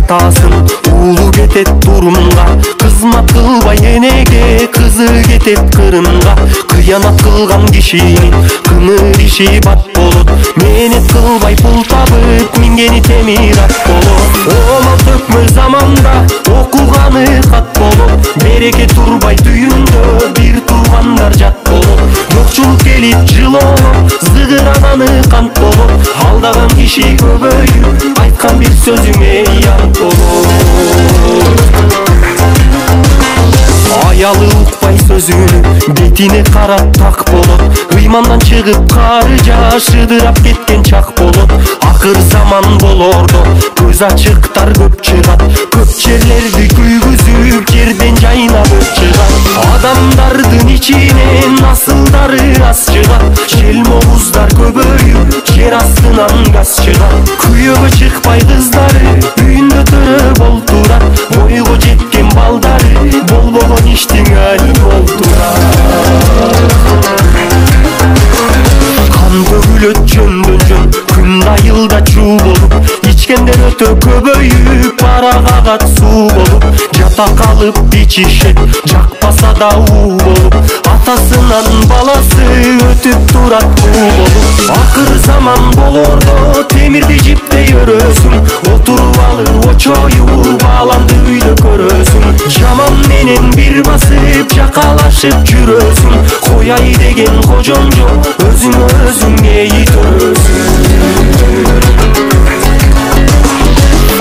атасын уулу кетет турумга, кызмат кылбай энеге кызы кетет кырымга. Кыянат кылган кишинин кымыр иши бат болот, мээнет кылбай пул табып мингени темир ат болот. Оло төкмөр заманда окуганы кат болот, береке турбай түйүндө бир туугандар жат болот. Жокчулук келип жылоолоп зыгырананы кант болот, алдаган киши көбөйүп айткан бир сөзүңө янт болот. Аялы укпай сөзүнү бетине карап так болот, ыймандан чыгып кары жашыдырап кеткен чак болот. Акыр заман болордо көз ачыктар көп чыгат, көп жерлерди күйгүзүп жерден жайнап өт чыгат. Адамдардын ичинен насылдары аз чыгат, жел могуздар көбөйүп жер астынан газ чыгат. Күйөөгө чыкпай кыздары үйүндө төрөп олтурат, бойго жеткен балдары болбогон иштин али болтурат. Кан төгүлөт жөндөн жөн, күн айылда чуу болуп, ичкендер өтө көбөйүп ара кагат суу болуп. Жата калып ичишет жакпаса да уу болуп, атасынан баласы өтүп турат буу болуп. Акыр заман болордо темирди жиптей өрөсүң, отуруп алып очоюп бааламды үйдө көрөсүң. Жаман менен бир басып жакалашып жүрөсүң, кояй деген кожоң жок, өзүңө өзүң эй төрөсүң.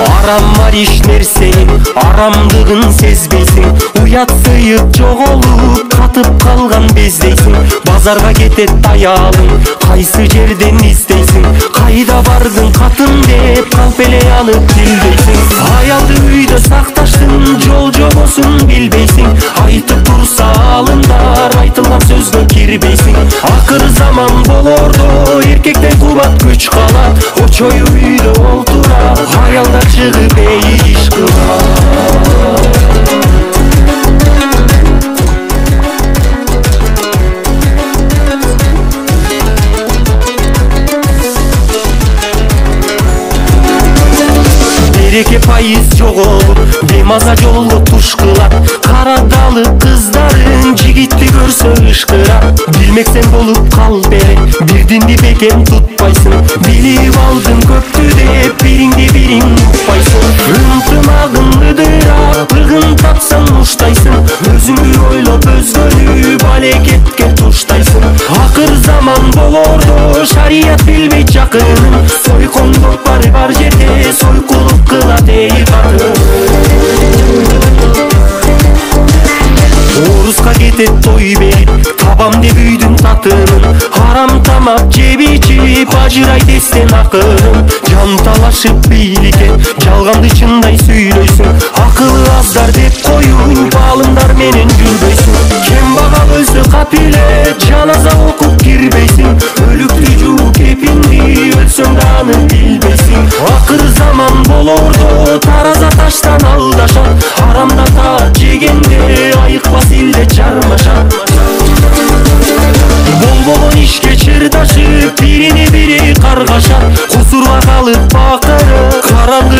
Арам иш нерсенин арамдыгын сезбейсиң, уят сыйып жоголуп катып калган бездейсиң. Базарга кетет аялың, кайсы жерден издейсиң, кайда бардың катын деп калп эле анып билбейсиң. Аялды үйдө сакташтын жол жобосун билбейсиң, айтып турса алымдар айтылган сөзгө кирбейсиң. Акыр заман болордо эркектен кубат күч калат, очою үйдө олтурат, аялдар чыгып иш кылат. Береке пайыз жоголуп бемаза жолго туш кылат, карадалы кыздарын жигитти көрсө ышкырат. Билмексен болуп кал берек, бирдинди бекем тутпайсың, билип алдың көптү деп бириңди бириң укпайсың. Ынтымагың ыдырап ыгын тапсаң уштайсың, өзүңдү ойлоп өзгөнү балекетке туштайсың. Акыр заман болордо шарият билбейт жакынын, сойкондук бар жерде сойкулук кылат эй катын. Оруска кетет той берип, табам деп үйдүн татынын, арам тамак жеп ичип ажырай дестен акырын. Жанталашып бийликке жалганды чындай сүйлөйсүң, акылы аздар деп коюп алымдар менен жүрбөйсүң. Кем бага өлсө капиле жаназа окуп кирбейсиң, өлүктү жууп кепинди өлсөң да аны билбейсиң. Акыр заман болордо тараза таштан алдашат, арамда таат жегенде айыкпас илде чармашат. Болбогон ишке чырдашып бирине бири каргашат, кусурга калып бакырып караңгы